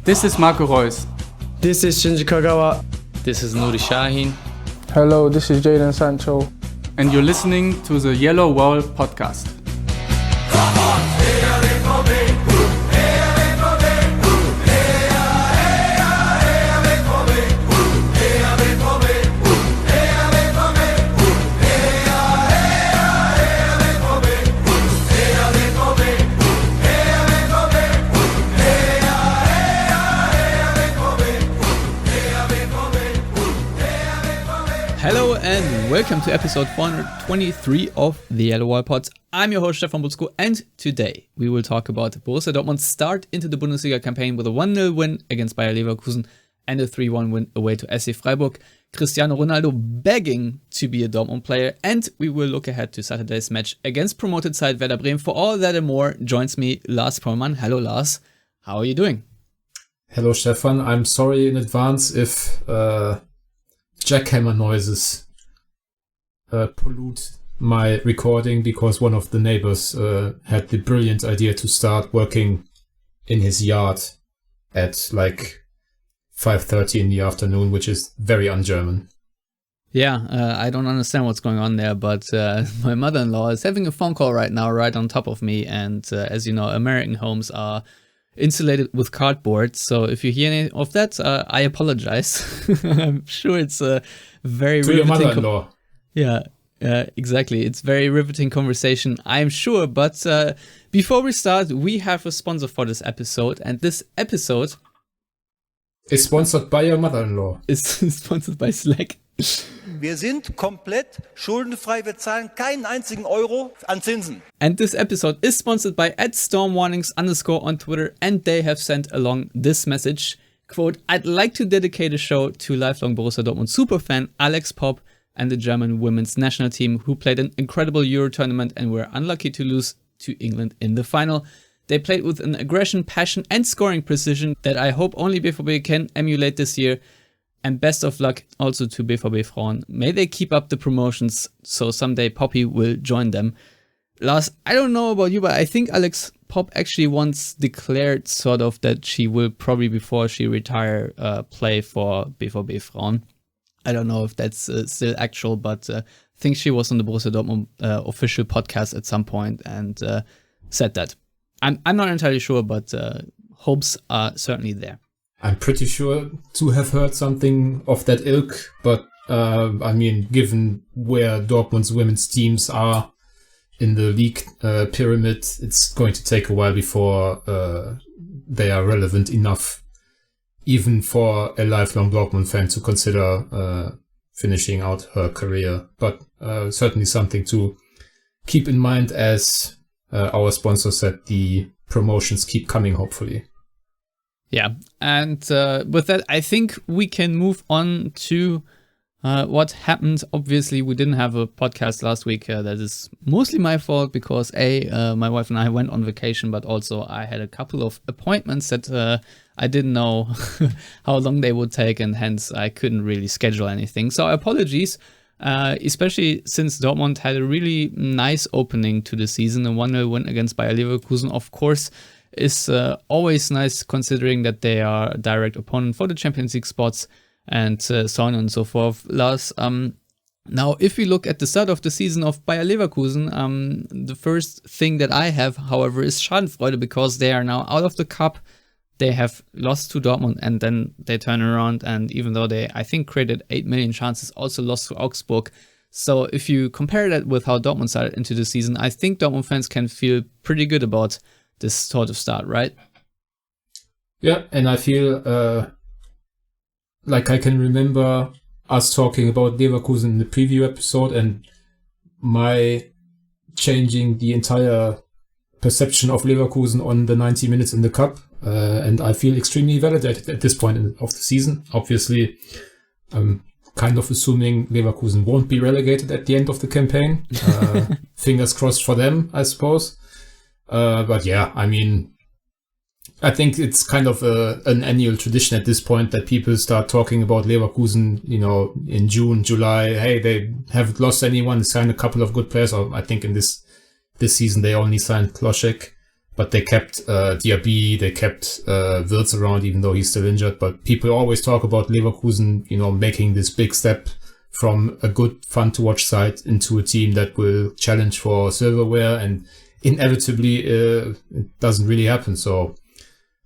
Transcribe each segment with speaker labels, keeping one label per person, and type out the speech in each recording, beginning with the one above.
Speaker 1: This is Marco Reus.
Speaker 2: This is Shinji Kagawa.
Speaker 3: This is Nuri Sahin.
Speaker 4: Hello, this is Jadon Sancho.
Speaker 1: And you're listening to the Yellowwall podcast.
Speaker 3: Hello and welcome to episode 423 of the Yellowwallpod. I'm your host Stefan Butzko, and today we will talk about Borussia Dortmund's start into the Bundesliga campaign with a 1-0 win against Bayer Leverkusen and a 3-1 win away to SC Freiburg. Cristiano Ronaldo begging to be a Dortmund player, and we will look ahead to Saturday's match against promoted side Werder Bremen. For all that and more, joins me Lars Pollmann. Hello Lars, how are you doing?
Speaker 5: Hello Stefan, I'm sorry in advance if jackhammer noises pollute my recording, because one of the neighbors had the brilliant idea to start working in his yard at like 5:30 in the afternoon, which is very un-German.
Speaker 3: Yeah, I don't understand what's going on there, but my mother-in-law is having a phone call right now, right on top of me, and as you know, American homes are insulated with cardboard, so if you hear any of that, I apologize. I'm sure it's a very
Speaker 5: to
Speaker 3: riveting...
Speaker 5: your mother-in-law.
Speaker 3: Yeah, exactly. It's very riveting conversation, I'm sure, but before we start, we have a sponsor for this episode, and this episode
Speaker 5: is sponsored by your mother-in-law.
Speaker 3: Is sponsored by Slack.
Speaker 6: Wir sind komplett schuldenfrei, wir zahlen keinen einzigen Euro an Zinsen.
Speaker 3: And this episode is sponsored by @stormwarnings_ on Twitter, and they have sent along this message. Quote, I'd like to dedicate a show to lifelong Borussia Dortmund superfan Alex Popp and the German women's national team, who played an incredible Euro tournament and were unlucky to lose to England in the final. They played with an aggression, passion and scoring precision that I hope only BVB can emulate this year. And best of luck also to BVB Frauen. May they keep up the promotions so someday Poppy will join them. Lars, I don't know about you, but I think Alex Popp actually once declared sort of that she will probably, before she retire, play for BVB Frauen. I don't know if that's still actual, but I think she was on the Borussia Dortmund official podcast at some point and said that. I'm not entirely sure, but hopes are certainly there.
Speaker 5: I'm pretty sure to have heard something of that ilk, but I mean, given where Dortmund's women's teams are in the league pyramid, it's going to take a while before they are relevant enough, even for a lifelong Dortmund fan, to consider finishing out her career. But certainly something to keep in mind, as our sponsor said, the promotions keep coming, hopefully.
Speaker 3: Yeah, and with that, I think we can move on to what happened. Obviously, we didn't have a podcast last week. That is mostly my fault, because my wife and I went on vacation, but also I had a couple of appointments that I didn't know how long they would take, and hence I couldn't really schedule anything. So apologies, especially since Dortmund had a really nice opening to the season. A 1-0 win against Bayer Leverkusen, of course, is always nice, considering that they are a direct opponent for the Champions League spots, and so on and so forth. Lars, now if we look at the start of the season of Bayer Leverkusen, the first thing that I have, however, is Schadenfreude, because they are now out of the cup. They have lost to Dortmund, and then they turn around, and even though they, I think, created 8 million chances, also lost to Augsburg. So if you compare that with how Dortmund started into the season, I think Dortmund fans can feel pretty good about this sort of start, right?
Speaker 5: Yeah, and I feel like I can remember us talking about Leverkusen in the preview episode, and my changing the entire perception of Leverkusen on the 90 minutes in the cup, and I feel extremely validated at this point of the season. Obviously, I'm kind of assuming Leverkusen won't be relegated at the end of the campaign. Fingers crossed for them, I suppose. But yeah, I mean, I think it's kind of an annual tradition at this point that people start talking about Leverkusen, you know, in June, July. Hey, they haven't lost anyone, signed a couple of good players. Or I think in this season they only signed Klošek. but they kept Diaby, they kept Wirtz around, even though he's still injured. But people always talk about Leverkusen, making this big step from a good, fun-to-watch side into a team that will challenge for silverware, and inevitably it doesn't really happen. So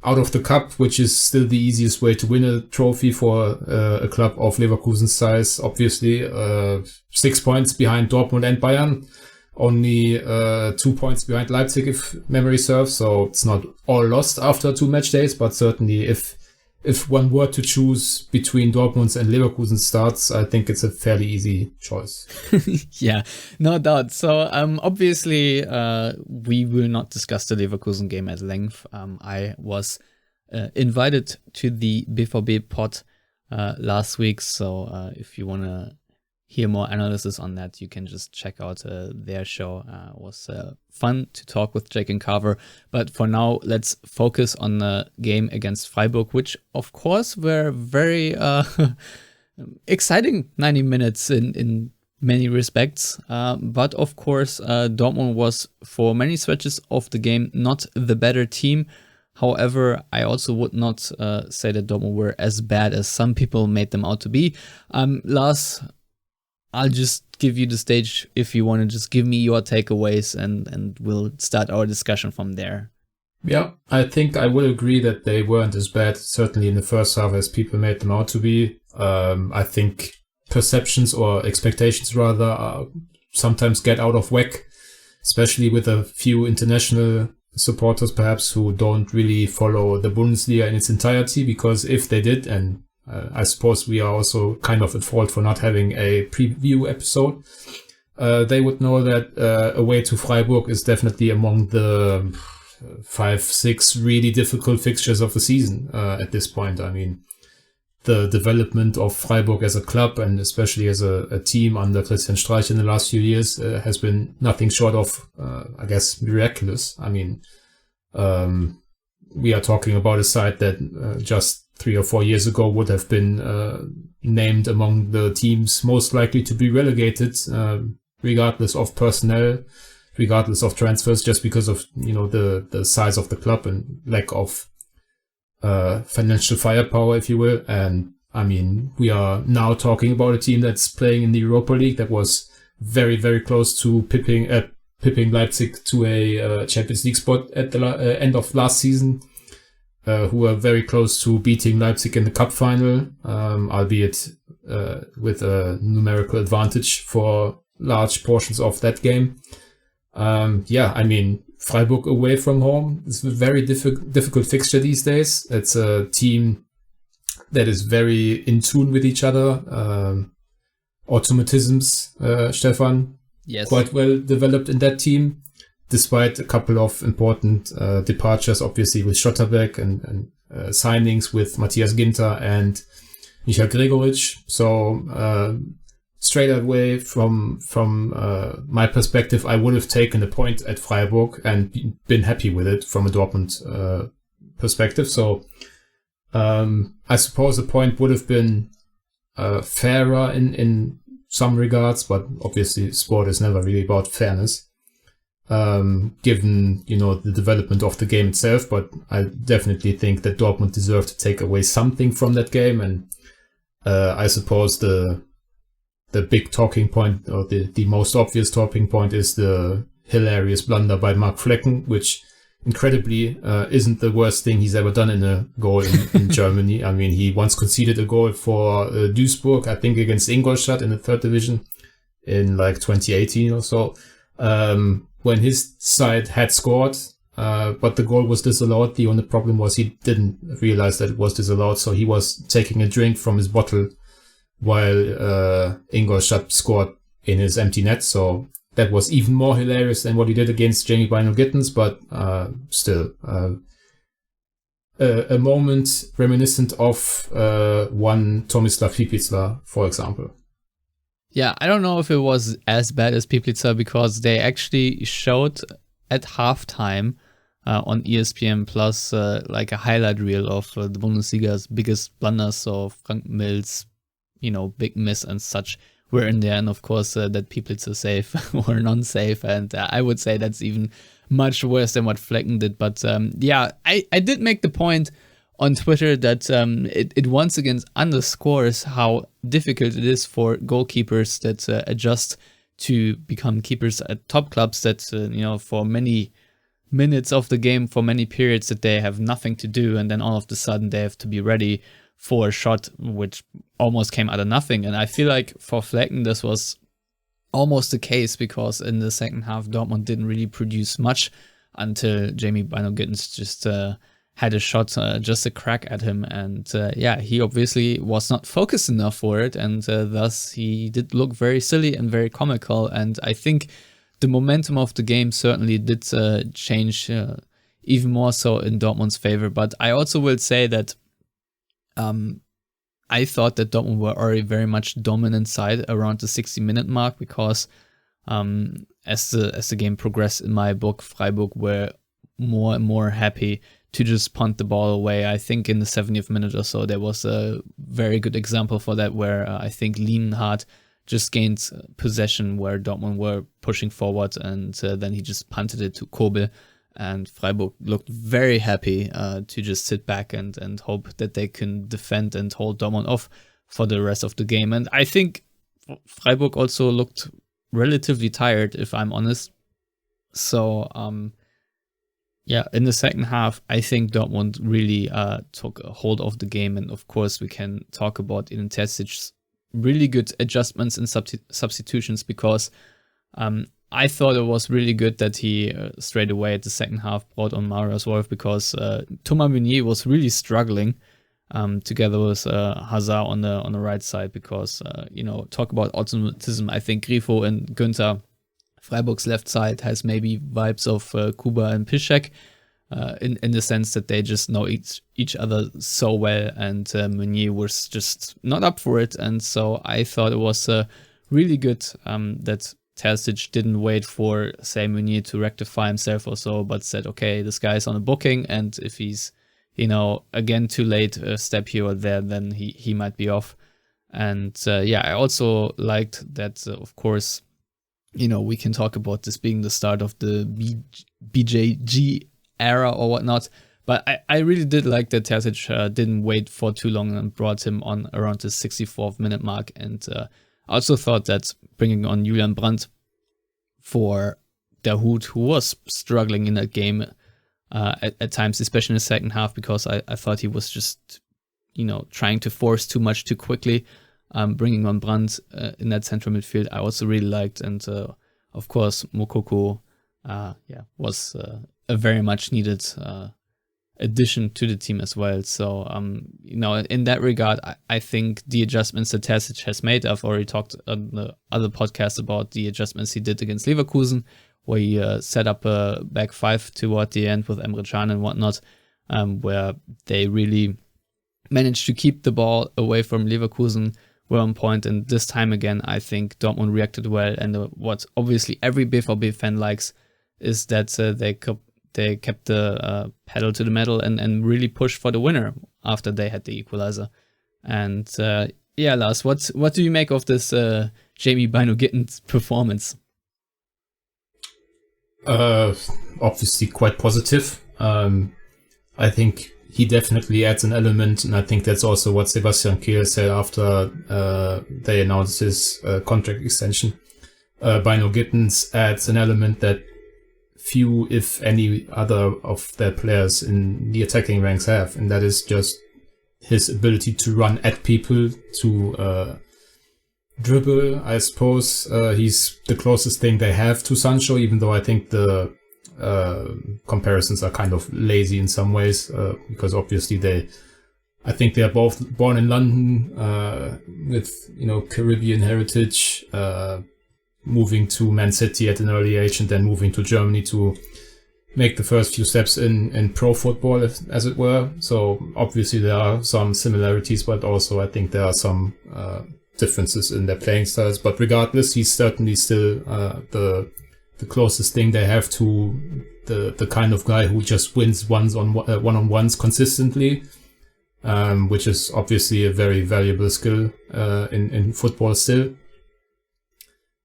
Speaker 5: out of the cup, which is still the easiest way to win a trophy for a club of Leverkusen's size, obviously 6 points behind Dortmund and Bayern, only 2 points behind Leipzig if memory serves, so it's not all lost after 2 match days, but certainly if one were to choose between Dortmund's and Leverkusen's starts, I think it's a fairly easy choice.
Speaker 3: Yeah, no doubt. So obviously we will not discuss the Leverkusen game at length. I was invited to the BVB pod last week, so if you want to hear more analysis on that, you can just check out their show. It was fun to talk with Jake and Carver. But for now, let's focus on the game against Freiburg, which of course were very exciting 90 minutes in many respects. But of course, Dortmund was for many stretches of the game not the better team. However, I also would not say that Dortmund were as bad as some people made them out to be. Lars, I'll just give you the stage if you want to just give me your takeaways, and we'll start our discussion from there.
Speaker 5: Yeah, I think I will agree that they weren't as bad, certainly in the first half, as people made them out to be. I think perceptions or expectations rather sometimes get out of whack, especially with a few international supporters perhaps who don't really follow the Bundesliga in its entirety, because if they did, and I suppose we are also kind of at fault for not having a preview episode, they would know that away to Freiburg is definitely among the 5-6 really difficult fixtures of the season at this point. I mean, the development of Freiburg as a club, and especially as a team under Christian Streich in the last few years, has been nothing short of, I guess, miraculous. I mean, we are talking about a side that just 3 or 4 years ago would have been named among the teams most likely to be relegated, regardless of personnel, regardless of transfers, just because of the size of the club and lack of financial firepower, if you will. And I mean, we are now talking about a team that's playing in the Europa League that was very, very close to pipping Leipzig to a Champions League spot at the end of last season. Who were very close to beating Leipzig in the cup final, albeit with a numerical advantage for large portions of that game. I mean, Freiburg away from home is a very difficult fixture these days. It's a team that is very in tune with each other. Automatisms, Stefan,
Speaker 3: yes,
Speaker 5: quite well developed in that team, despite a couple of important departures, obviously with Schotterbeck and signings with Matthias Ginter and Michael Gregoritsch. So straight away from my perspective, I would have taken a point at Freiburg and been happy with it from a Dortmund perspective. So I suppose a point would have been fairer in some regards, but obviously sport is never really about fairness. Given, the development of the game itself, but I definitely think that Dortmund deserved to take away something from that game. And I suppose the big talking point, or the most obvious talking point, is the hilarious blunder by Mark Flecken, which incredibly isn't the worst thing he's ever done in a goal in Germany. I mean, he once conceded a goal for Duisburg, I think against Ingolstadt in the 3rd division in like 2018 or so. When his side had scored, but the goal was disallowed. The only problem was he didn't realize that it was disallowed, so he was taking a drink from his bottle while Ingolstadt scored in his empty net. So that was even more hilarious than what he did against Jamie Bino-Gittens, but still a moment reminiscent of one Tomislav Pipica, for example.
Speaker 3: Yeah, I don't know if it was as bad as Piplica, because they actually showed at halftime on ESPN Plus like a highlight reel of the Bundesliga's biggest blunders. So Frank Mills, big miss and such were in there. And of course that Piplica save or non-save. And I would say that's even much worse than what Flecken did. But I did make the point on Twitter that it once again underscores how difficult it is for goalkeepers that adjust to become keepers at top clubs, that for many minutes of the game, for many periods, that they have nothing to do, and then all of a sudden they have to be ready for a shot which almost came out of nothing. And I feel like for Flecken this was almost the case, because in the second half Dortmund didn't really produce much until Jamie Bino-Gittens just had a shot, just a crack at him, and he obviously was not focused enough for it, and thus he did look very silly and very comical. And I think the momentum of the game certainly did change even more so in Dortmund's favor. But I also will say that I thought that Dortmund were already very much dominant side around the 60-minute mark, because as the game progressed, in my book, Freiburg were more and more happy to just punt the ball away. I think in the 70th minute or so, there was a very good example for that, where I think Lienhardt just gained possession where Dortmund were pushing forward, and then he just punted it to Kobel, and Freiburg looked very happy to just sit back and hope that they can defend and hold Dortmund off for the rest of the game. And I think Freiburg also looked relatively tired, if I'm honest. So in the second half, I think Dortmund really took a hold of the game. And of course, we can talk about Edin Terzic's really good adjustments and substitutions, because I thought it was really good that he straight away at the second half brought on Marius Wolf, because Thomas Meunier was really struggling together with Hazard on the right side, because talk about automatism. I think Grifo and Günther, Freiburg's left side, has maybe vibes of Kuba and Piszczek in the sense that they just know each other so well, and Meunier was just not up for it. And so I thought it was really good that Terzic didn't wait for, say, Meunier to rectify himself or so, but said, okay, this guy's on a booking, and if he's, again too late, a step here or there, then he might be off. And I also liked that, of course, we can talk about this being the start of the BJG era or whatnot, but I really did like that Terzic didn't wait for too long and brought him on around the 64th minute mark. And I also thought that bringing on Julian Brandt for Dahoud, who was struggling in that game at times, especially in the second half, because I thought he was just, trying to force too much too quickly. Bringing on Brandt in that central midfield, I also really liked. And of course, Moukoko was a very much needed addition to the team as well. So, in that regard, I think the adjustments that Terzic has made, I've already talked on the other podcast about the adjustments he did against Leverkusen, where he set up a back five toward the end with Emre Can and whatnot, where they really managed to keep the ball away from Leverkusen, were on point. And this time again, I think Dortmund reacted well. And what obviously every BVB fan likes is that they kept the pedal to the metal and really pushed for the winner after they had the equalizer. And Lars, what do you make of this Jamie Bino-Gittens performance?
Speaker 5: Obviously quite positive. I think he definitely adds an element, and I think that's also what Sebastian Kehl said after they announced his contract extension. Bino-Gittens adds an element that few, if any, other of their players in the attacking ranks have, and that is just his ability to run at people, to dribble. I suppose he's the closest thing they have to Sancho, even though I think the comparisons are kind of lazy in some ways, because obviously I think they are both born in London with Caribbean heritage, moving to Man City at an early age and then moving to Germany to make the first few steps in pro football, as it were. So obviously there are some similarities, but also I think there are some differences in their playing styles. But regardless, he's certainly still the closest thing they have to the kind of guy who just wins one-on-ones consistently, which is obviously a very valuable skill in football still.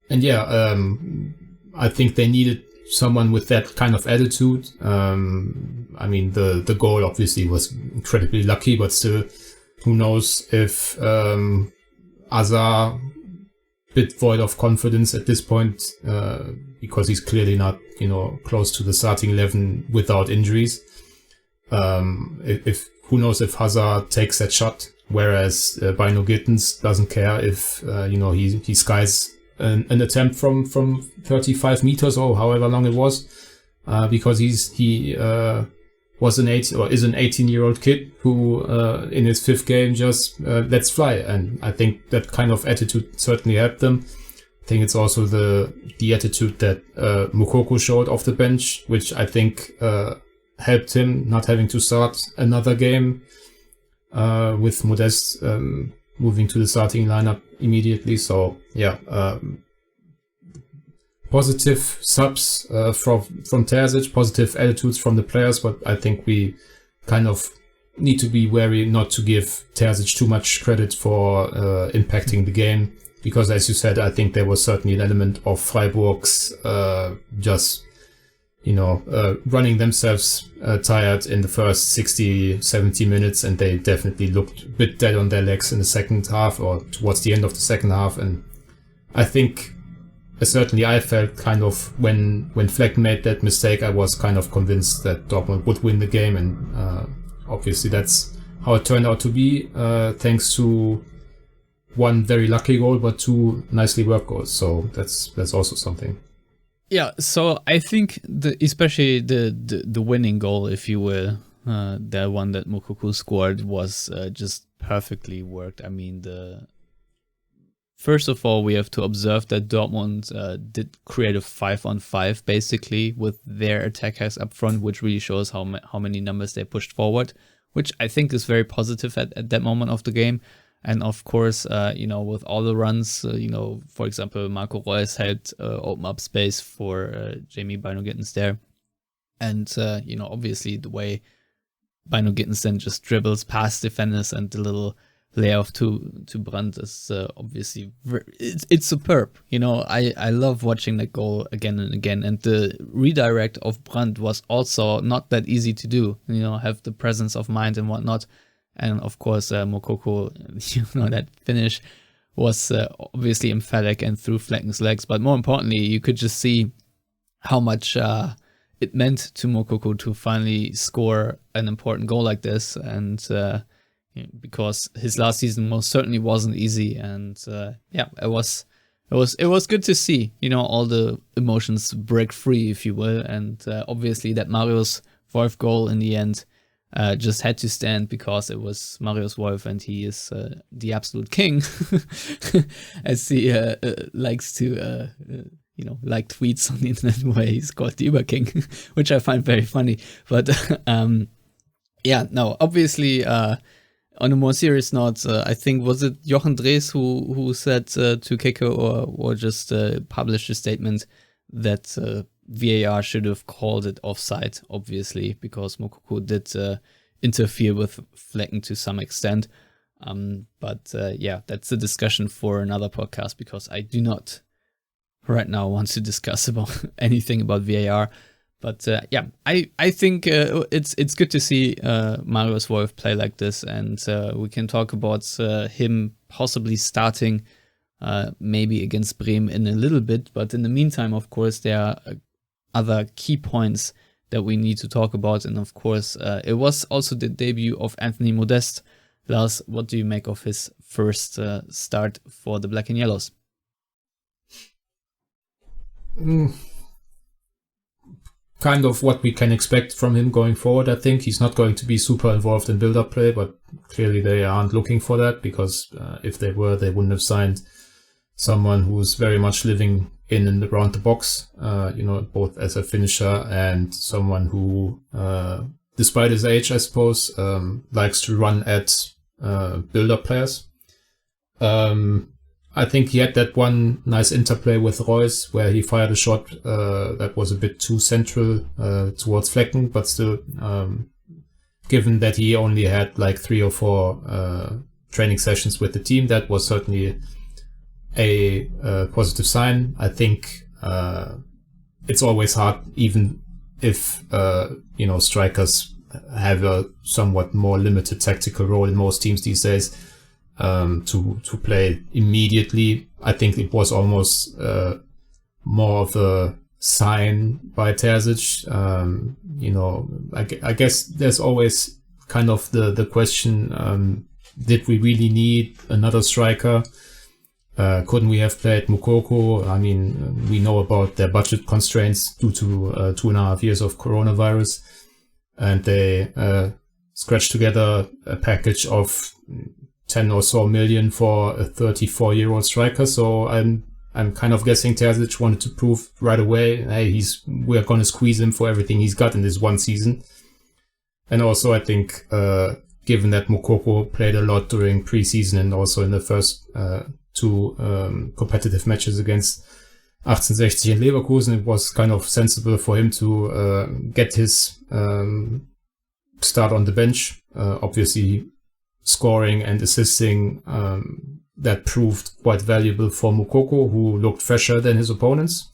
Speaker 5: And I think they needed someone with that kind of attitude. I mean, the goal obviously was incredibly lucky, but still, who knows if Hazard, bit void of confidence at this point, because he's clearly not, close to the starting 11 without injuries. If who knows if Hazard takes that shot, whereas Bino Gittens doesn't care if he skies an attempt from 35 meters or however long it was, because he was an 18-year-old kid who in his 5th game just lets fly, and I think that kind of attitude certainly helped them. I think it's also the attitude that Moukoko showed off the bench, which I think helped him not having to start another game with Modeste moving to the starting lineup immediately. So yeah, positive subs from Terzic, positive attitudes from the players, but I think we kind of need to be wary not to give Terzic too much credit for impacting the game, because as you said, I think there was certainly an element of Freiburg's just running themselves tired in the first 60, 70 minutes, and they definitely looked a bit dead on their legs in the second half or towards the end of the second half. And I think certainly I felt kind of when Fleck made that mistake, I was kind of convinced that Dortmund would win the game, and obviously that's how it turned out to be, thanks to one very lucky goal but 2 nicely worked goals. So that's also something.
Speaker 3: Yeah, so I think especially the winning goal, if you will, the one that Moukoko scored was just perfectly worked. I mean, first of all, we have to observe that Dortmund did create a 5-on-5 basically with their attackers up front, which really shows how many numbers they pushed forward, which I think is very positive at that moment of the game. And of course, with all the runs, for example, Marco Reus helped open up space for Jamie Bino Gittens there. And, obviously the way Bino Gittens then just dribbles past defenders and the little layoff to Brandt is obviously it's superb. I love watching that goal again and again. And the redirect of Brandt was also not that easy to do, have the presence of mind and whatnot. And of course, Moukoko, that finish was obviously emphatic and through Flecken's legs. But more importantly, you could just see how much it meant to Moukoko to finally score an important goal like this. And because his last season most certainly wasn't easy. And it was good to see, all the emotions break free, if you will. And obviously that Marius Wolf goal in the end just had to stand because it was Marius Wolf, and he is the absolute king, as he likes to, like tweets on the internet where he's called the Uber King, which I find very funny. But obviously, on a more serious note, I think, was it Jochen Drees who said to Kicker or just published a statement that VAR should have called it offside, obviously, because Moukoko did interfere with Flecken to some extent. But that's a discussion for another podcast, because I do not right now want to discuss about anything about VAR. But I think it's good to see Marius Wolf play like this, and we can talk about him possibly starting maybe against Bremen in a little bit. But in the meantime, of course, there are other key points that we need to talk about. And of course, it was also the debut of Anthony Modeste. Lars, what do you make of his first start for the Black and Yellows?
Speaker 5: Kind of what we can expect from him going forward. I think he's not going to be super involved in build-up play, but clearly they aren't looking for that, because if they were, they wouldn't have signed someone who's very much living in and around the box, both as a finisher and someone who, despite his age, I suppose, likes to run at build-up players. I think he had that one nice interplay with Reus where he fired a shot that was a bit too central towards Flecken, but still, given that he only had like 3 or 4 training sessions with the team, that was certainly a positive sign. I think it's always hard, even if, strikers have a somewhat more limited tactical role in most teams these days, to play immediately. I think it was almost more of a sign by Terzic. I guess there's always kind of the question, did we really need another striker? Couldn't we have played Moukoko? I mean, we know about their budget constraints due to 2.5 years of coronavirus, and they scratched together a package of 10 or so million for a 34-year-old striker. So I'm kind of guessing Terzic wanted to prove right away, hey, we're going to squeeze him for everything he's got in this one season. And also, I think, given that Moukoko played a lot during preseason and also in the first two competitive matches against 1860 and Leverkusen, it was kind of sensible for him to get his start on the bench. Obviously, scoring and assisting, that proved quite valuable for Moukoko, who looked fresher than his opponents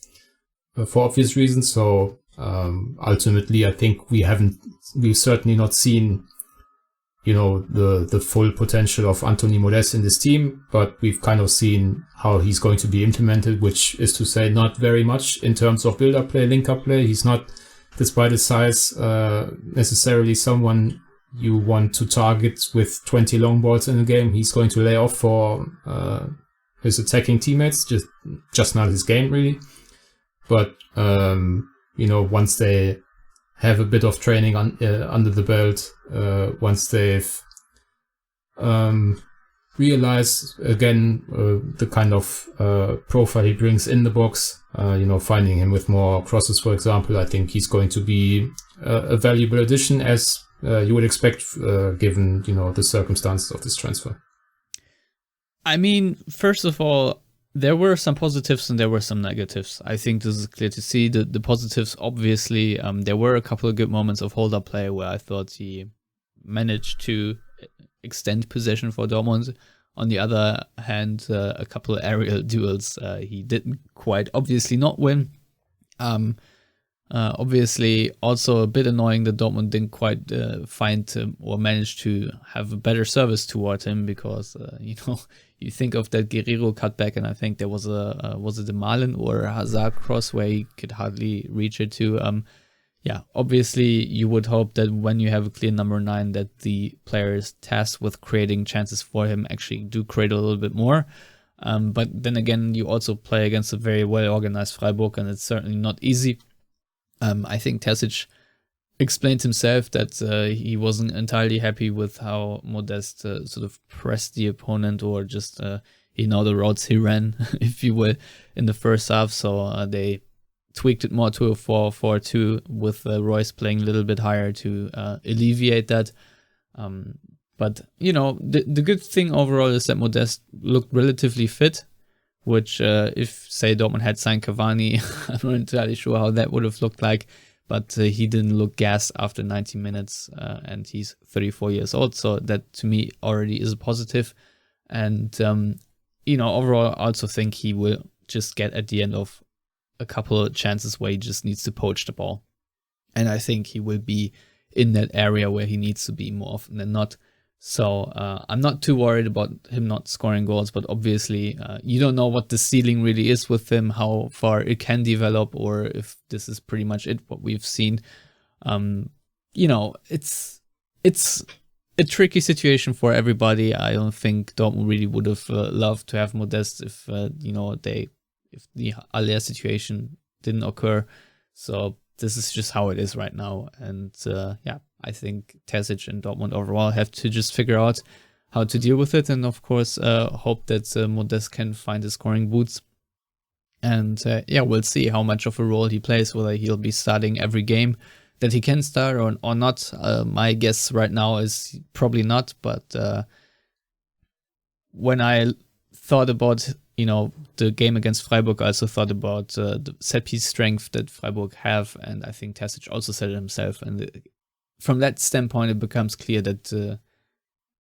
Speaker 5: for obvious reasons. So ultimately, I think we've certainly not seen, the full potential of Anthony Modeste in this team, but we've kind of seen how he's going to be implemented, which is to say not very much in terms of build-up play, link-up play. He's not, despite his size, necessarily someone you want to target with 20 long balls in a game. He's going to lay off for his attacking teammates, just not his game really. But once they have a bit of training under the belt, once they've realized again the kind of profile he brings in the box, finding him with more crosses, for example, I think he's going to be a valuable addition, as you would expect, given the circumstances of this transfer.
Speaker 3: I mean, first of all, there were some positives and there were some negatives. I think this is clear to see. The positives, obviously, there were a couple of good moments of hold-up play where I thought he managed to extend possession for Dortmund. On the other hand, a couple of aerial duels he didn't quite obviously not win. Obviously, also a bit annoying that Dortmund didn't quite find or manage to have a better service toward him, because you think of that Guerrero cutback, and I think there was was it a Malen or a Hazard cross where he could hardly reach it to. Obviously you would hope that when you have a clear number 9, that the players tasked with creating chances for him actually do create a little bit more. But then again, you also play against a very well organized Freiburg, and it's certainly not easy. I think Terzic explained himself that he wasn't entirely happy with how Modeste sort of pressed the opponent, or just the routes he ran, if you will, in the first half. So they tweaked it more to a 4-4-2 with Royce playing a little bit higher to alleviate that. But the good thing overall is that Modeste looked relatively fit, which if, say, Dortmund had signed Cavani, I'm not entirely sure how that would have looked like, but he didn't look gassed after 90 minutes, and he's 34 years old, so that to me already is a positive. And, overall, I also think he will just get at the end of a couple of chances where he just needs to poach the ball. And I think he will be in that area where he needs to be more often than not. So I'm not too worried about him not scoring goals, but obviously you don't know what the ceiling really is with him, how far it can develop, or if this is pretty much what we've seen. It's a tricky situation for everybody. I don't think Dortmund really would have loved to have Modeste if if the Aller situation didn't occur. So this is just how it is right now. And I think Terzic and Dortmund overall have to just figure out how to deal with it. And of course, hope that Modeste can find his scoring boots. And we'll see how much of a role he plays, whether he'll be starting every game that he can start or not. My guess right now is probably not. But when I thought about the game against Freiburg, I also thought about the set-piece strength that Freiburg have, and I think Terzic also said it himself. And from that standpoint, it becomes clear that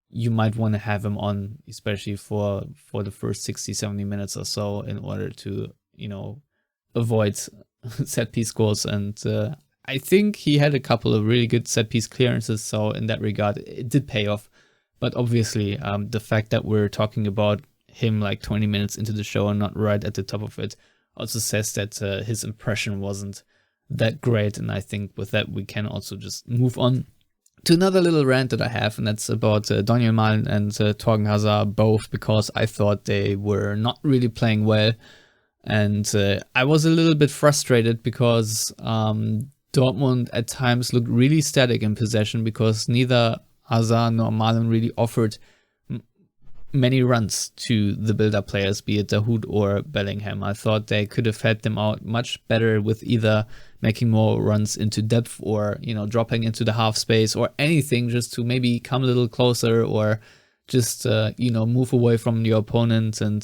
Speaker 3: you might want to have him on, especially for the first 60, 70 minutes or so, in order to, avoid set piece goals, and I think he had a couple of really good set piece clearances. So in that regard, it did pay off. But obviously, the fact that we're talking about him like 20 minutes into the show and not right at the top of it also says that his impression wasn't that great. And I think with that, we can also just move on to another little rant that I have, and that's about Daniel Malen and Torgan Hazard both, because I thought they were not really playing well. And I was a little bit frustrated because Dortmund at times looked really static in possession, because neither Hazard nor Malen really offered many runs to the build-up players, be it Dahoud or Bellingham. I thought they could have had them out much better with either making more runs into depth or, dropping into the half space or anything, just to maybe come a little closer, or just, move away from your opponent and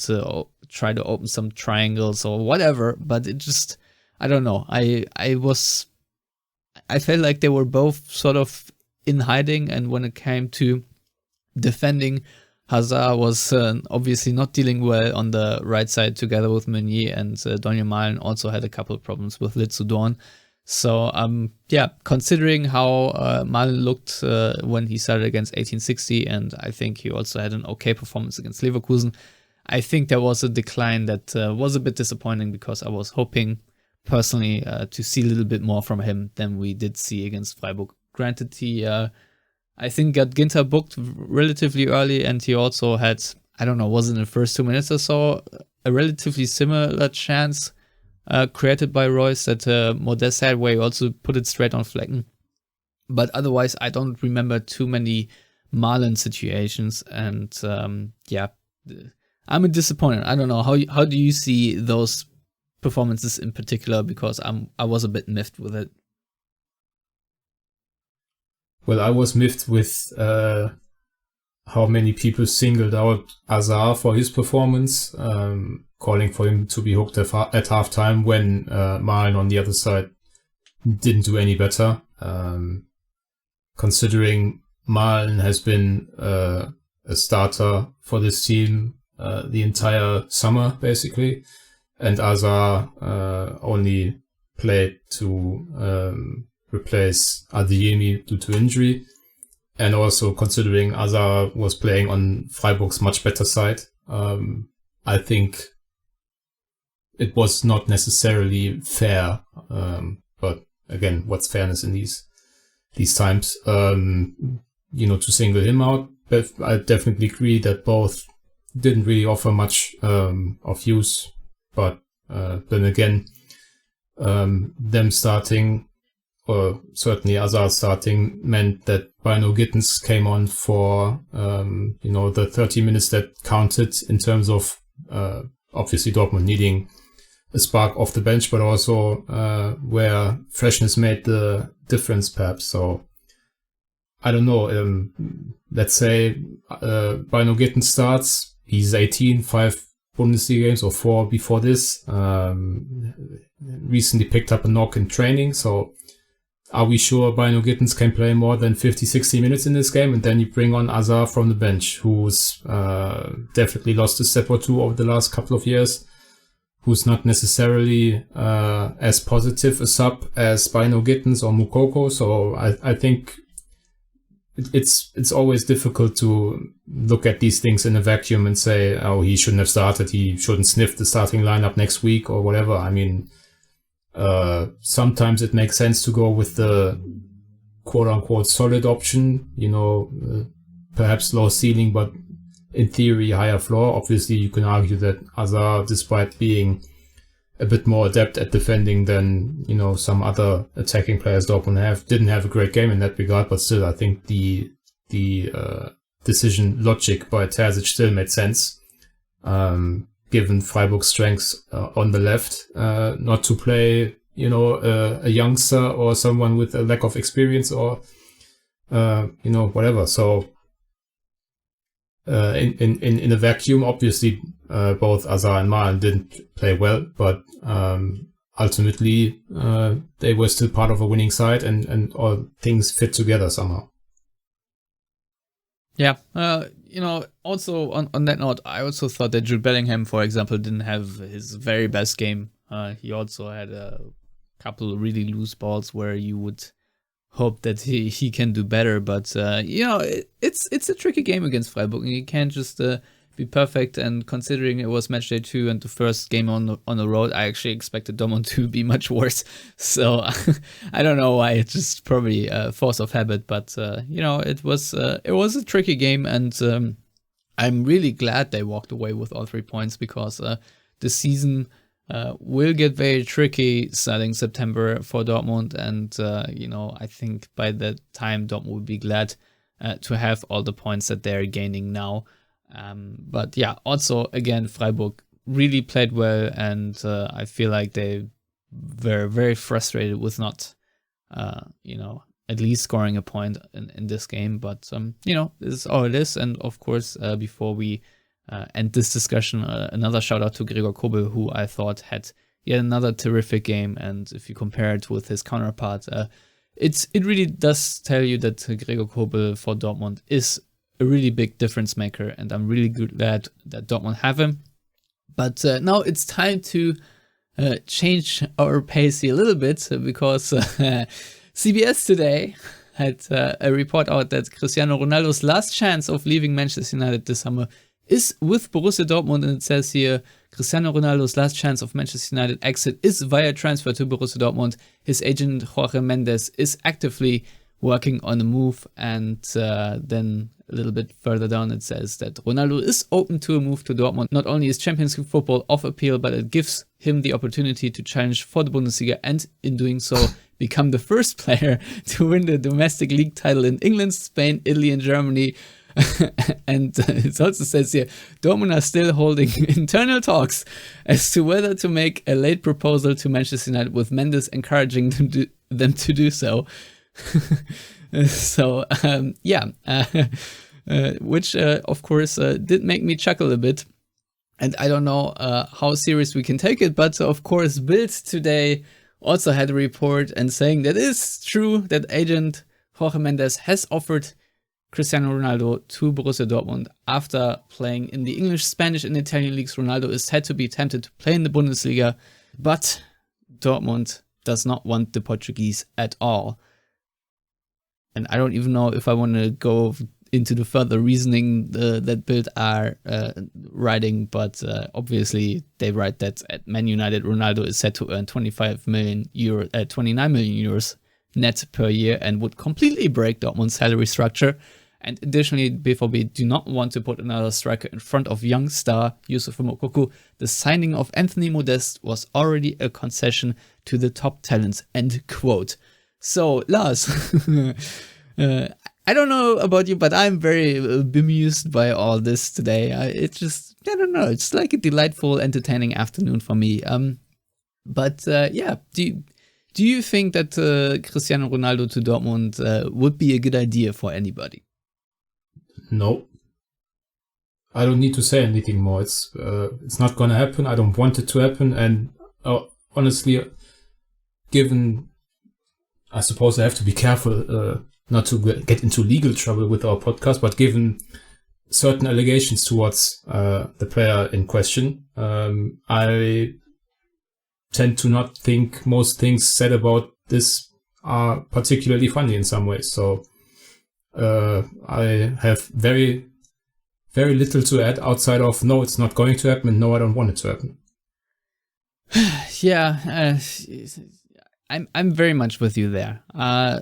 Speaker 3: try to open some triangles or whatever. But it just, I don't know. I felt like they were both sort of in hiding, and when it came to defending, Hazard was obviously not dealing well on the right side together with Meunier, and Daniel Malen also had a couple of problems with Litsu. So, considering how Malen looked when he started against 1860, and I think he also had an okay performance against Leverkusen, I think there was a decline that was a bit disappointing, because I was hoping personally to see a little bit more from him than we did see against Freiburg. Granted, he I think got Ginter booked relatively early, and he also had, I don't know, was in the first 2 minutes or so, a relatively similar chance created by Royce that Modest had, where he also put it straight on Flecken. But otherwise, I don't remember too many Malen situations, and I'm a disappointed. I don't know, how do you see those performances in particular, because I was a bit miffed with it.
Speaker 5: Well, I was miffed with how many people singled out Hazard for his performance, calling for him to be hooked at halftime, when Malen on the other side didn't do any better. Considering Malen has been a starter for this team the entire summer, basically, and Hazard only played to replace Adeyemi due to injury, and also considering Hazard was playing on Freiburg's much better side, I think it was not necessarily fair. But again, what's fairness in these times? To single him out. But I definitely agree that both didn't really offer much of use. But then again, them starting, or certainly Hazard starting, meant that Bino Gittens came on for, the 30 minutes that counted in terms of, obviously Dortmund needing a spark off the bench, but also where freshness made the difference, perhaps. So, I don't know, let's say Bino Gittens starts, he's 18, 5 Bundesliga games, or 4 before this, recently picked up a knock in training, so are we sure Bino Gittens can play more than 50, 60 minutes in this game? And then you bring on Hazard from the bench, who's definitely lost a step or two over the last couple of years, who's not necessarily as positive a sub as Bino Gittens or Moukoko. So I think it's always difficult to look at these things in a vacuum and say, oh, he shouldn't have started, he shouldn't sniff the starting lineup next week or whatever. I mean, sometimes it makes sense to go with the quote-unquote solid option, perhaps low ceiling, but in theory higher floor. Obviously, you can argue that Hazard, despite being a bit more adept at defending than, some other attacking players Dortmund didn't have a great game in that regard, but still, I think the decision logic by Terzic still made sense. Given Freiburg's strengths on the left, not to play, a youngster or someone with a lack of experience or, whatever. So, in a vacuum, obviously, both Hazard and Malen didn't play well, but ultimately, they were still part of a winning side, and all things fit together somehow.
Speaker 3: Yeah, also on that note, I also thought that Jude Bellingham, for example, didn't have his very best game. He also had a couple really loose balls where you would hope that he can do better. But, it's a tricky game against Freiburg. You can't just be perfect. And considering it was matchday 2 and the first game on the road, I actually expected Dortmund to be much worse. So I don't know why. It's just probably force of habit. But, it was a tricky game. And I'm really glad they walked away with all 3 points, because the season will get very tricky starting September for Dortmund. And, I think by that time, Dortmund will be glad to have all the points that they're gaining now. But yeah, also, again, Freiburg really played well. And I feel like they were very frustrated with not, at least scoring a point in this game. But, this is all it is. And of course, before we end this discussion, another shout out to Gregor Kobel, who I thought had yet another terrific game. And if you compare it with his counterpart, it really does tell you that Gregor Kobel for Dortmund is a really big difference maker. And I'm really glad that Dortmund have him. But now it's time to change our pace here a little bit, because CBS today had a report out that Cristiano Ronaldo's last chance of leaving Manchester United this summer is with Borussia Dortmund. And it says here, Cristiano Ronaldo's last chance of Manchester United exit is via transfer to Borussia Dortmund. His agent Jorge Mendes is actively working on a move. And then a little bit further down it says that Ronaldo is open to a move to Dortmund. Not only is Champions League football off appeal, but it gives him the opportunity to challenge for the Bundesliga, and in doing so become the first player to win the domestic league title in England, Spain, Italy and Germany. And it also says here, Dortmund are still holding internal talks as to whether to make a late proposal to Manchester United, with Mendes encouraging them to do so. So, which of course did make me chuckle a bit. And I don't know how serious we can take it, but of course Bild today also had a report and saying that it's true that agent Jorge Mendes has offered Cristiano Ronaldo to Borussia Dortmund. After playing in the English, Spanish and Italian leagues, Ronaldo is said to be tempted to play in the Bundesliga, but Dortmund does not want the Portuguese at all. And I don't even know if I want to go into the further reasoning that Bild are writing, but obviously they write that at Man United, Ronaldo is set to earn 29 million euros net per year, and would completely break Dortmund's salary structure. And additionally, BVB do not want to put another striker in front of young star Youssef Moukoko. The signing of Anthony Modeste was already a concession to the top talents, end quote. So, Lars, I don't know about you, but I'm very bemused by all this today. I don't know, it's like a delightful, entertaining afternoon for me. Do you think that Cristiano Ronaldo to Dortmund would be a good idea for anybody?
Speaker 5: No. I don't need to say anything more. It's not gonna happen. I don't want it to happen. And honestly, given, I suppose I have to be careful not to get into legal trouble with our podcast, but given certain allegations towards the player in question, I tend to not think most things said about this are particularly funny in some ways. So I have very, very little to add outside of no, it's not going to happen, and no, I don't want it to happen.
Speaker 3: Yeah, I'm very much with you there. A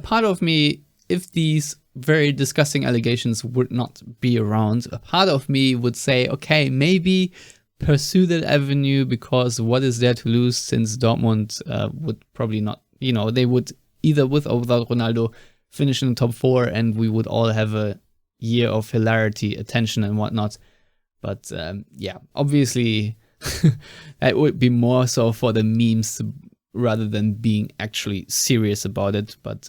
Speaker 3: part of me, if these very disgusting allegations would not be around, a part of me would say, okay, maybe pursue that avenue, because what is there to lose, since Dortmund would probably not, they would either with or without Ronaldo finish in the top 4, and we would all have a year of hilarity, attention and whatnot. But obviously that would be more so for the memes rather than being actually serious about it. But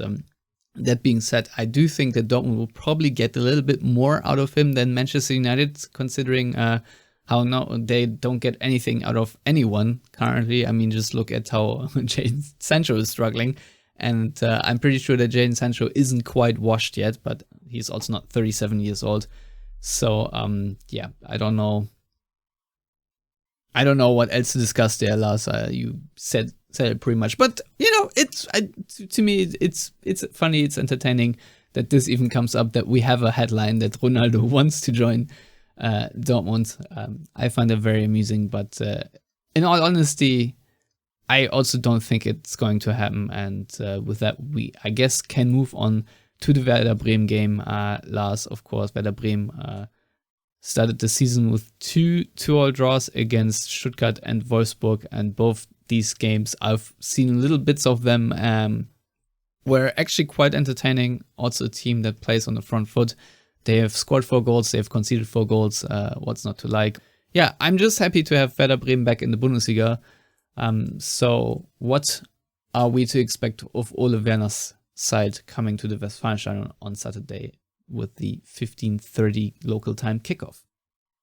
Speaker 3: that being said, I do think that Dortmund will probably get a little bit more out of him than Manchester United, considering how now they don't get anything out of anyone currently. I mean, just look at how Jadon Sancho is struggling. And I'm pretty sure that Jadon Sancho isn't quite washed yet, but he's also not 37 years old. So, I don't know. I don't know what else to discuss there, Lars. You said said it pretty much. But to me, it's funny, it's entertaining that this even comes up, that we have a headline that Ronaldo wants to join Dortmund. I find it very amusing, but in all honesty, I also don't think it's going to happen. And with that, we, I guess, can move on to the Werder Bremen game. Lars, of course, Werder Bremen started the season with 2-2 draws against Stuttgart and Wolfsburg, and both these games, I've seen little bits of them, were actually quite entertaining. Also a team that plays on the front foot. They have scored 4 goals, they've conceded 4 goals. What's not to like? Yeah, I'm just happy to have Werder Bremen back in the Bundesliga. So what are we to expect of Ole Werner's side coming to the Westfalenstadion on Saturday with the 15:30 local time kickoff?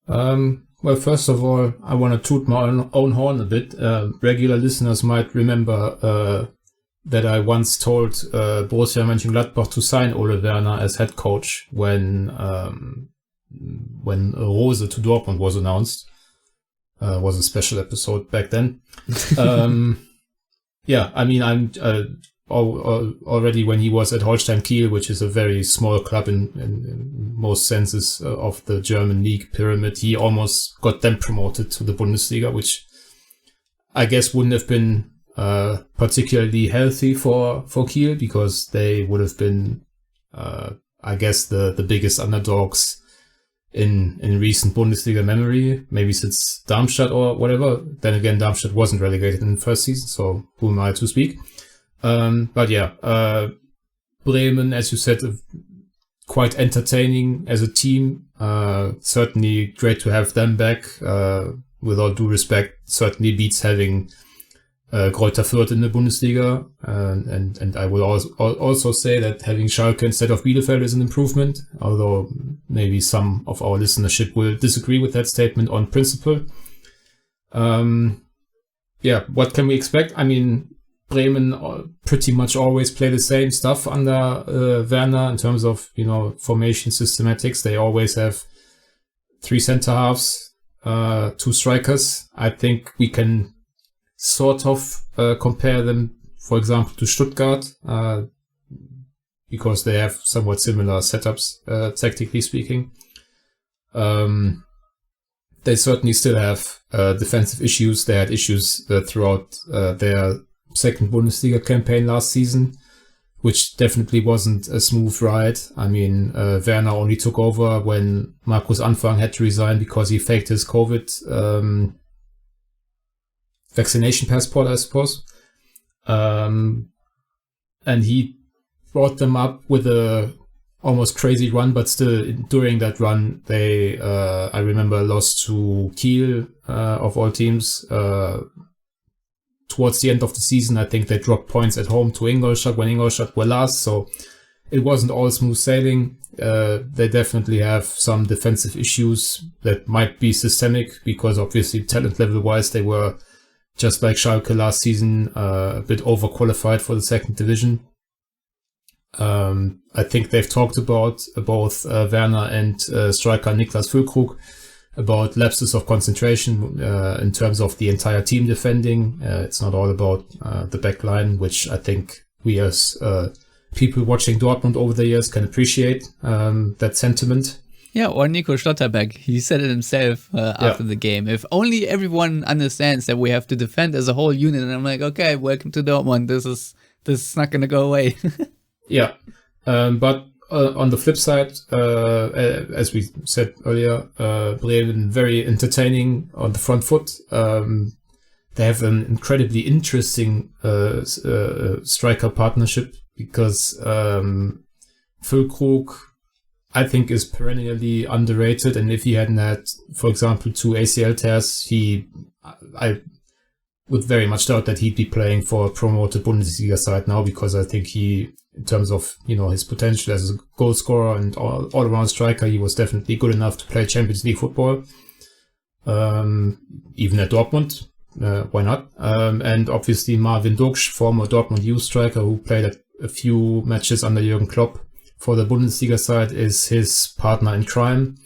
Speaker 5: Well, first of all, I want to toot my own horn a bit. Regular listeners might remember that I once told Borussia Mönchengladbach to sign Ole Werner as head coach when Rose to Dortmund was announced. Was a special episode back then. Yeah, I mean, I'm already when he was at Holstein Kiel, which is a very small club in most senses of the German league pyramid, he almost got them promoted to the Bundesliga, which I guess wouldn't have been particularly healthy for Kiel, because they would have been, I guess, the biggest underdogs in recent Bundesliga memory, maybe since Darmstadt or whatever. Then again, Darmstadt wasn't relegated in the first season, so who am I to speak? But yeah, Bremen, as you said, quite entertaining as a team. Certainly great to have them back. With all due respect, certainly beats having Greuther Fürth in the Bundesliga. And I will also say that having Schalke instead of Bielefeld is an improvement, although maybe some of our listenership will disagree with that statement on principle. Yeah, what can we expect? I mean, Bremen pretty much always play the same stuff under Werner in terms of, formation systematics. They always have 3 center halves, 2 strikers. I think we can sort of compare them, for example, to Stuttgart, because they have somewhat similar setups, tactically speaking. They certainly still have defensive issues. They had issues throughout their second Bundesliga campaign last season, which definitely wasn't a smooth ride. I mean, Werner only took over when Markus Anfang had to resign because he faked his COVID vaccination passport, I suppose. And he brought them up with a almost crazy run, but still during that run, they, I remember, lost to Kiel, of all teams. Towards the end of the season, I think they dropped points at home to Ingolstadt when Ingolstadt were last, so it wasn't all smooth sailing. They definitely have some defensive issues that might be systemic, because obviously talent level wise they were, just like Schalke last season, a bit overqualified for the second division. I think they've talked about both Werner and striker Niklas Füllkrug about lapses of concentration in terms of the entire team defending. It's not all about the back line, which I think we as people watching Dortmund over the years can appreciate that sentiment.
Speaker 3: Yeah, or Nico Schlotterbeck. He said it himself after the game. If only everyone understands that we have to defend as a whole unit. And I'm like, okay, welcome to Dortmund. This is not going to go away. Yeah.
Speaker 5: But on the flip side, as we said earlier, Bremen very entertaining on the front foot. They have an incredibly interesting striker partnership, because Füllkrug, I think, is perennially underrated. And if he hadn't had, for example, 2 ACL tears, I would very much doubt that he'd be playing for a promoted Bundesliga side now, because I think he, in terms of, his potential as a goal scorer and all-around striker, he was definitely good enough to play Champions League football. Even at Dortmund, why not? And obviously Marvin Duksch, former Dortmund youth striker who played at a few matches under Jürgen Klopp for the Bundesliga side, is his partner in crime.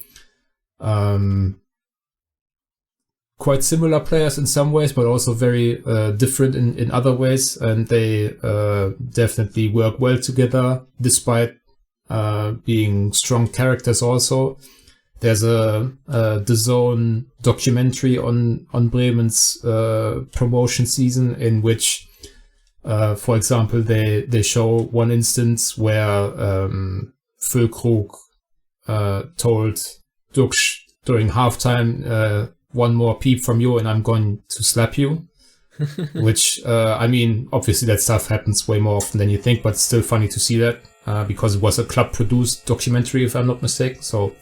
Speaker 5: quite similar players in some ways, but also very different in other ways. And they definitely work well together, despite being strong characters also. There's a DAZN documentary on Bremen's promotion season, in which, for example, they show one instance where Füllkrug told Dux during halftime, one more peep from you and I'm going to slap you. Which, I mean, obviously that stuff happens way more often than you think, but it's still funny to see that, because it was a club-produced documentary, if I'm not mistaken. So,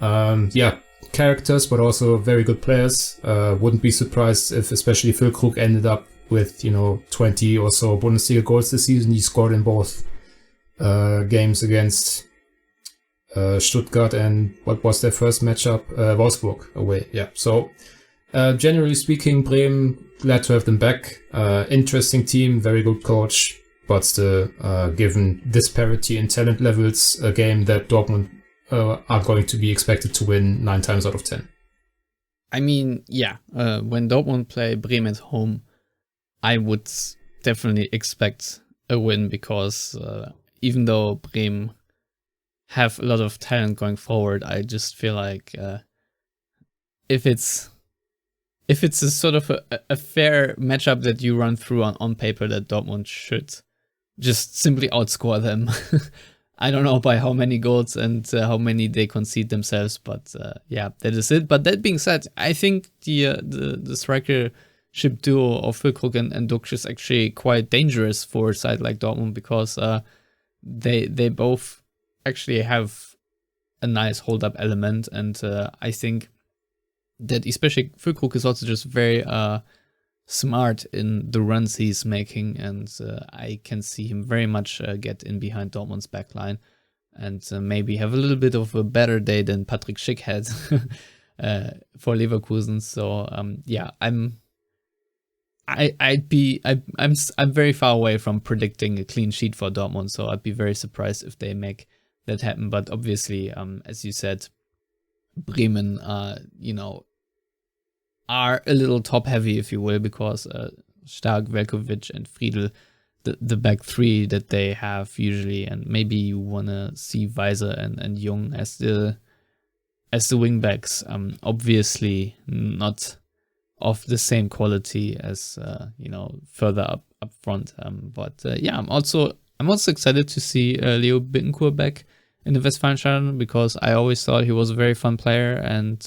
Speaker 5: yeah, characters, but also very good players. Wouldn't be surprised if especially Füllkrug ended up with, 20 or so Bundesliga goals this season. He scored in both games against Stuttgart and what was their first matchup? Wolfsburg away. Yeah. So, generally speaking, Bremen, glad to have them back. Interesting team, very good coach, but still, given disparity in talent levels, a game that Dortmund are going to be expected to win 9 times out of 10.
Speaker 3: I mean, yeah, when Dortmund play Bremen at home, I would definitely expect a win, because even though Bremen have a lot of talent going forward, I just feel like if it's a sort of a fair matchup that you run through on paper, that Dortmund should just simply outscore them. I don't know by how many goals and how many they concede themselves, but yeah, that is it. But that being said, I think the strikership duo of Füllkrug and Dux is actually quite dangerous for a side like Dortmund, because they both actually have a nice hold-up element, and I think that especially Füllkrug is also just very smart in the runs he's making, and I can see him very much get in behind Dortmund's backline and maybe have a little bit of a better day than Patrick Schick had for Leverkusen. So yeah, I'm very far away from predicting a clean sheet for Dortmund, so I'd be very surprised if they make that happen. But obviously, as you said, Bremen, are a little top heavy, if you will, because Stark, Velkovic, and Friedl, the back three that they have usually, and maybe you wanna see Weiser and Jung as the wing backs. Obviously not of the same quality as further up front. But yeah, I'm also excited to see Leo Bittencourt back in the Westfalenstadion, because I always thought he was a very fun player, and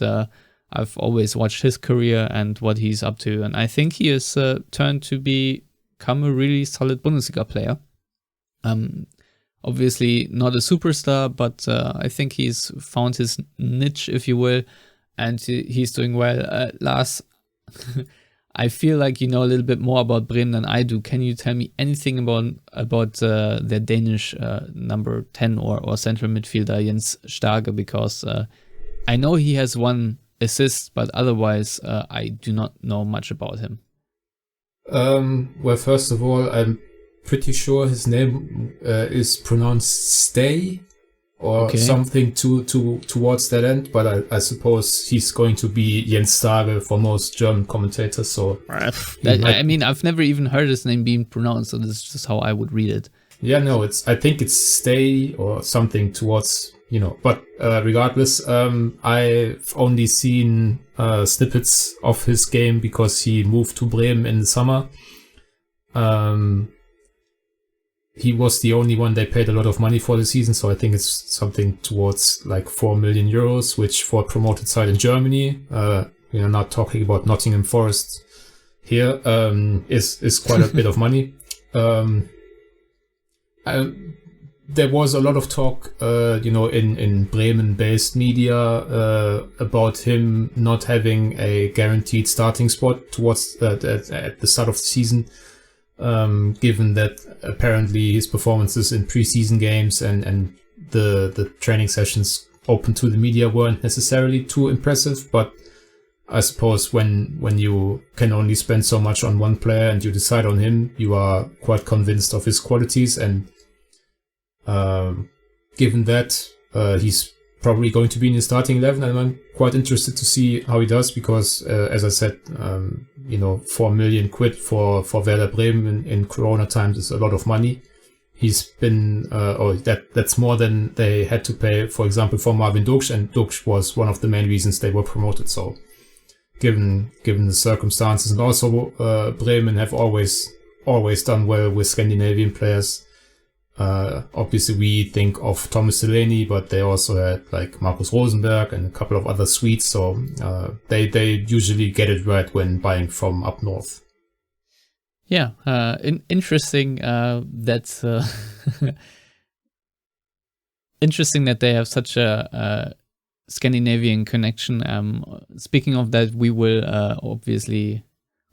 Speaker 3: I've always watched his career and what he's up to, and I think he has turned to become a really solid Bundesliga player. Obviously not a superstar, but I think he's found his niche, if you will, and he's doing well. Lars, I feel like you know a little bit more about Bremen than I do. Can you tell me anything about their Danish number 10 or central midfielder Jens Starke? Because I know he has one assist, but otherwise I do not know much about him.
Speaker 5: Well, first of all, I'm pretty sure his name is pronounced Stay or something towards that end, but I suppose he's going to be Jens Starke for most German commentators. So
Speaker 3: I mean, I've never even heard his name being pronounced, so this is just how I would read it.
Speaker 5: Yeah, no, I think it's Stay or something towards, but regardless, I've only seen snippets of his game because he moved to Bremen in the summer. He was the only one they paid a lot of money for the season, so I think it's something towards like 4 million euros, which for a promoted side in Germany, not talking about Nottingham Forest here, is quite a bit of money. There was a lot of talk, in Bremen-based media about him not having a guaranteed starting spot towards at the start of the season, given that apparently his performances in preseason games and the training sessions open to the media weren't necessarily too impressive. But I suppose when you can only spend so much on one player and you decide on him, you are quite convinced of his qualities, and given that he's probably going to be in the starting 11, and I'm quite interested to see how he does because, as I said, 4 million quid for Werder Bremen in Corona times is a lot of money. He's been, that's more than they had to pay, for example, for Marvin Duksch, and Duksch was one of the main reasons they were promoted. So, given the circumstances, and also Bremen have always done well with Scandinavian players. Obviously, we think of Thomas Delaney, but they also had like Markus Rosenberg and a couple of other Swedes. So they usually get it right when buying from up north.
Speaker 3: Yeah, interesting. That's interesting that they have such a Scandinavian connection. Speaking of that, we will obviously,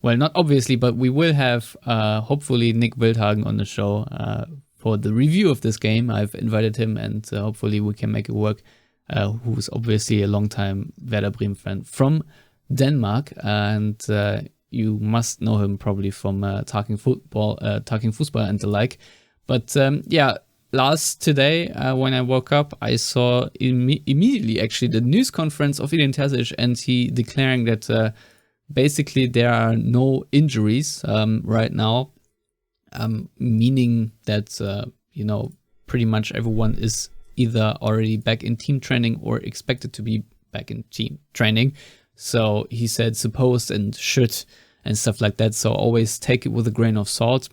Speaker 3: well, not obviously, but we will have hopefully Nick Wildhagen on the show for the review of this game. I've invited him, and hopefully we can make it work. Who's obviously a longtime Werder Bremen fan from Denmark, and you must know him probably from Talking Football and the like. But Lars, today when I woke up, I saw immediately actually the news conference of Edin Terzic, and he declaring that basically there are no injuries right now, meaning that pretty much everyone is either already back in team training or expected to be back in team training. So he said supposed and should and stuff like that. So always take it with a grain of salt.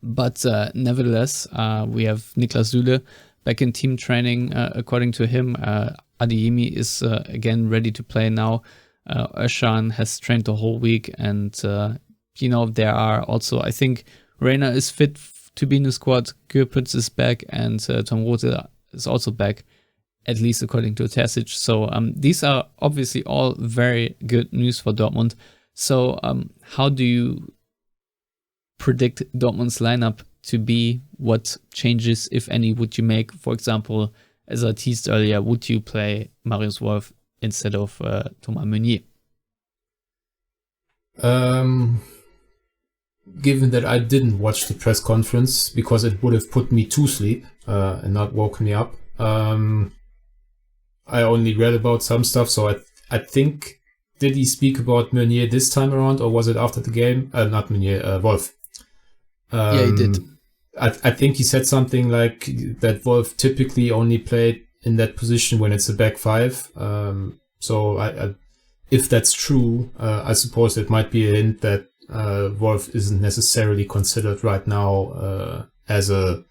Speaker 3: But nevertheless, we have Niklas Süle back in team training. According to him, Adeyemi is again ready to play now. Özcan has trained the whole week. And, there are also, I think, Reina is fit to be in the squad. Gürpitz is back, and Tom Rothe is also back, at least according to Terzic. So these are obviously all very good news for Dortmund. So how do you predict Dortmund's lineup to be? What changes, if any, would you make? For example, as I teased earlier, would you play Marius Wolf instead of Thomas Meunier?
Speaker 5: Given that I didn't watch the press conference because it would have put me to sleep and not woken me up, I only read about some stuff. So I think, did he speak about Meunier this time around, or was it after the game? Not Meunier, Wolf.
Speaker 3: Yeah, he did.
Speaker 5: I think he said something like that Wolf typically only played in that position when it's a back five. So I, if that's true, I suppose it might be a hint that Wolf isn't necessarily considered right now as a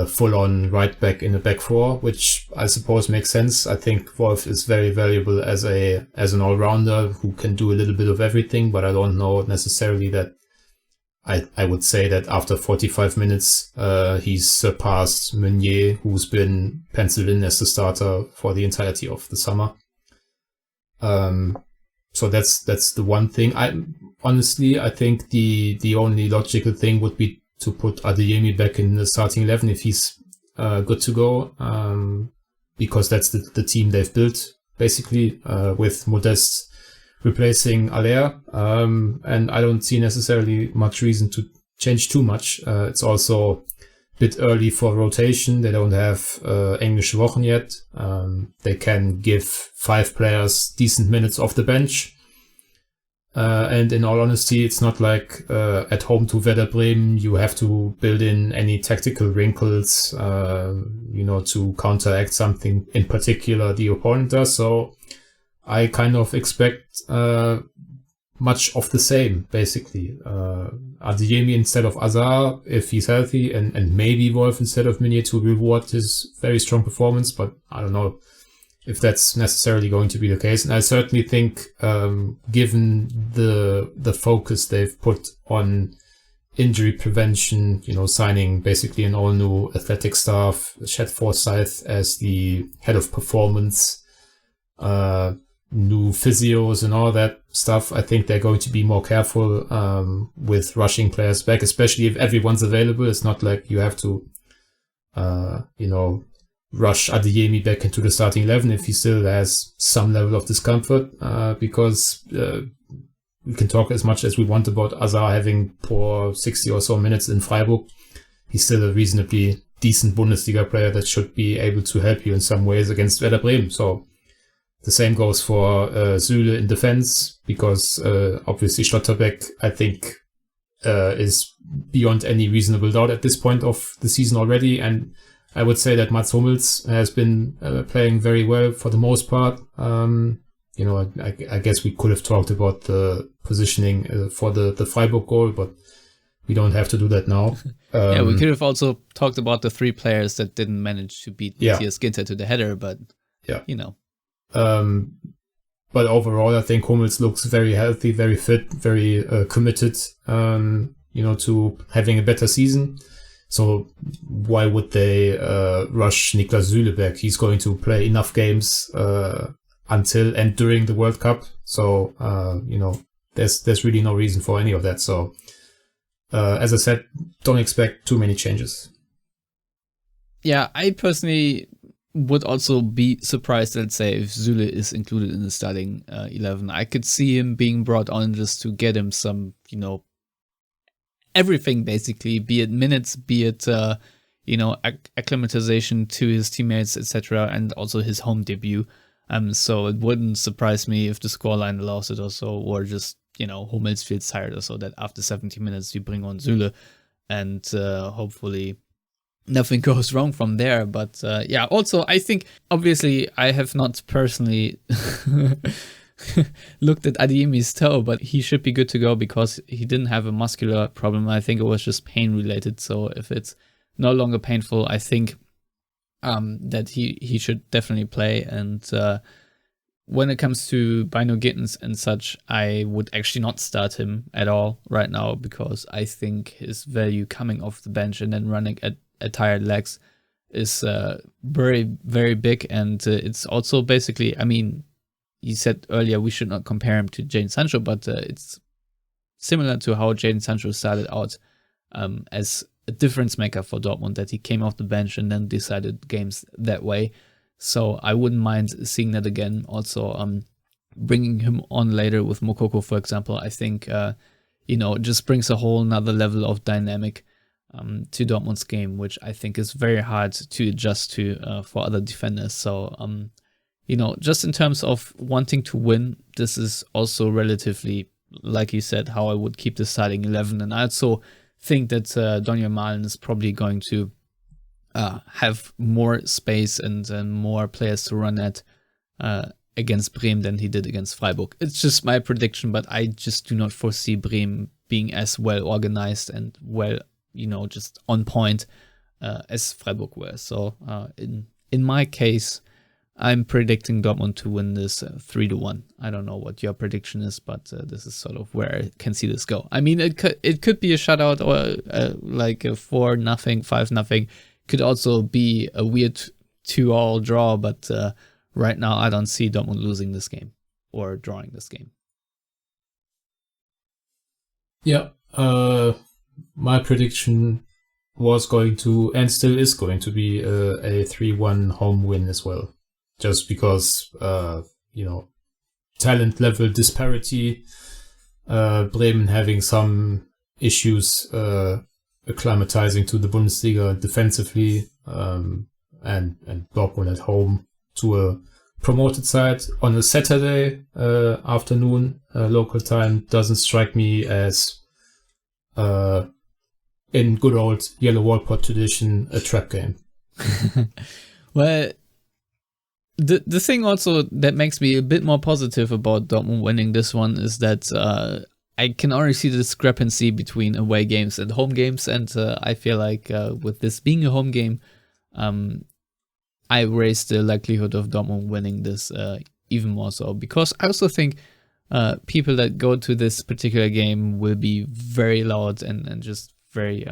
Speaker 5: full-on right back in a back four, which I suppose makes sense. I think Wolf is very valuable as an all-rounder who can do a little bit of everything, but I don't know necessarily that I would say that after 45 minutes he's surpassed Meunier, who's been penciled in as the starter for the entirety of the summer. So that's the one thing. I think the only logical thing would be to put Adeyemi back in the starting 11 if he's good to go, because that's the team they've built basically, with Modeste replacing Aller, and I don't see necessarily much reason to change too much. It's also a bit early for rotation. They don't have Englische Wochen yet. They can give 5 players decent minutes off the bench. And in all honesty, it's not like at home to Werder Bremen you have to build in any tactical wrinkles, to counteract something in particular the opponent does. So I kind of expect much of the same, basically. Adeyemi instead of Azar, if he's healthy, and maybe Wolf instead of Meunier to reward his very strong performance, but I don't know if that's necessarily going to be the case. And I certainly think, given the focus they've put on injury prevention, signing basically an all new athletic staff, Chet Forsyth as the head of performance, new physios and all that stuff, I think they're going to be more careful with rushing players back, especially if everyone's available. It's not like you have to, rush Adeyemi back into the starting 11 if he still has some level of discomfort, because we can talk as much as we want about Azar having poor 60 or so minutes in Freiburg. He's still a reasonably decent Bundesliga player that should be able to help you in some ways against Werder Bremen. So the same goes for Süle in defense, because obviously Schlotterbeck, I think, is beyond any reasonable doubt at this point of the season already. And I would say that Mats Hummels has been playing very well for the most part. I guess we could have talked about the positioning for the Freiburg goal, but we don't have to do that now.
Speaker 3: Yeah, we could have also talked about the 3 players that didn't manage to beat Matthias Ginter to the header, but,
Speaker 5: But overall, I think Hummels looks very healthy, very fit, very committed, to having a better season. So why would they rush Niklas Süle back? He's going to play enough games until and during the World Cup. So, there's really no reason for any of that. So, as I said, don't expect too many changes.
Speaker 3: Yeah, I personally would also be surprised, let's say, if Süle is included in the starting 11. I could see him being brought on just to get him some, everything basically, be it minutes, be it, acclimatization to his teammates, etc., and also his home debut. So it wouldn't surprise me if the scoreline allows it or so, or just, Hummels feels tired or so, that after 70 minutes you bring on Süle, and hopefully nothing goes wrong from there. But also I think, obviously, I have not personally looked at Adeyemi's toe, but he should be good to go because he didn't have a muscular problem. I think it was just pain related. So if it's no longer painful, I think that he should definitely play. And when it comes to Bino Gittens and such, I would actually not start him at all right now, because I think his value coming off the bench and then running at tired legs is very, very big. And it's also basically, you said earlier we should not compare him to Jadon Sancho, but it's similar to how Jadon Sancho started out as a difference maker for Dortmund, that he came off the bench and then decided games that way. So I wouldn't mind seeing that again. Also, bringing him on later with Moukoko, for example, I think, just brings a whole nother level of dynamic to Dortmund's game, which I think is very hard to adjust to for other defenders. So, just in terms of wanting to win, this is also relatively, like you said, how I would keep the starting 11. And I also think that Daniel Malen is probably going to have more space and more players to run at against Bremen than he did against Freiburg. It's just my prediction, but I just do not foresee Bremen being as well organized and well, just on point as Freiburg were. So in my case, I'm predicting Dortmund to win this 3-1. I don't know what your prediction is, but this is sort of where I can see this go. It could be a shutout or like a 4-0, 5-0. Could also be a weird 2-2 draw, but right now I don't see Dortmund losing this game or drawing this game.
Speaker 5: Yeah, my prediction was going to, and still is going to be, a 3-1 home win as well. Just because, talent level disparity, Bremen having some issues acclimatizing to the Bundesliga defensively, and Dortmund at home to a promoted side on a Saturday afternoon local time doesn't strike me as, in good old Yellowwallpod tradition, a trap game.
Speaker 3: Well, the thing also that makes me a bit more positive about Dortmund winning this one is that I can already see the discrepancy between away games and home games, and I feel like with this being a home game, I raise the likelihood of Dortmund winning this even more so, because I also think people that go to this particular game will be very loud and just very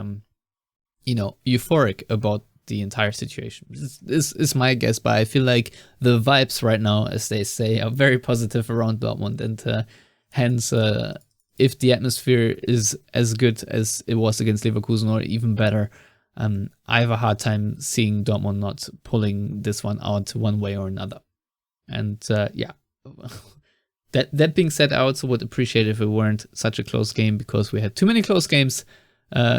Speaker 3: euphoric about the entire situation. This is my guess, but I feel like the vibes right now, as they say, are very positive around Dortmund, and hence, if the atmosphere is as good as it was against Leverkusen or even better, I have a hard time seeing Dortmund not pulling this one out one way or another. And that being said, I also would appreciate if it weren't such a close game, because we had too many close games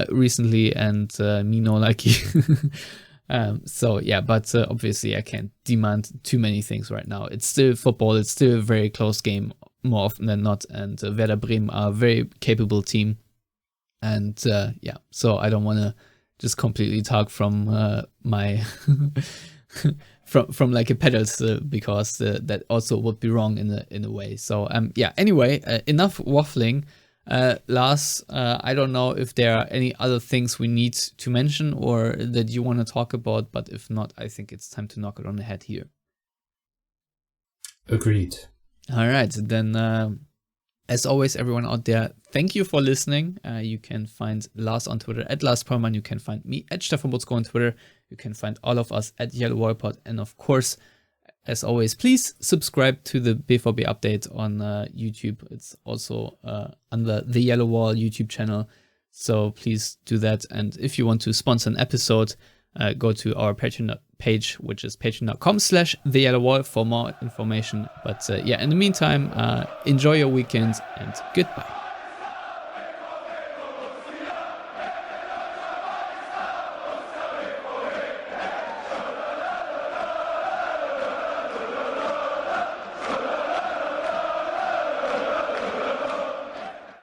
Speaker 3: recently, and me no likey. So yeah, but obviously I can't demand too many things right now. It's still football. It's still a very close game more often than not, and Werder Bremen are a very capable team. And yeah, so I don't want to just completely talk from my from like a pedestal, because that also would be wrong in a way. So yeah. Anyway, enough waffling. Lars, I don't know if there are any other things we need to mention or that you want to talk about, but if not, I think it's time to knock it on the head here.
Speaker 5: Agreed.
Speaker 3: All right, then as always, everyone out there, thank you for listening. You can find Lars on Twitter at Lars Perlman. You can find me at Stefan Butzko on Twitter. You can find all of us at Yellowwallpod. And of course, as always, please subscribe to the BVB update on YouTube. It's also under the Yellow Wall YouTube channel. So please do that. And if you want to sponsor an episode, go to our Patreon page, which is patreon.com/theyellowwall for more information. But yeah, in the meantime, enjoy your weekend and goodbye.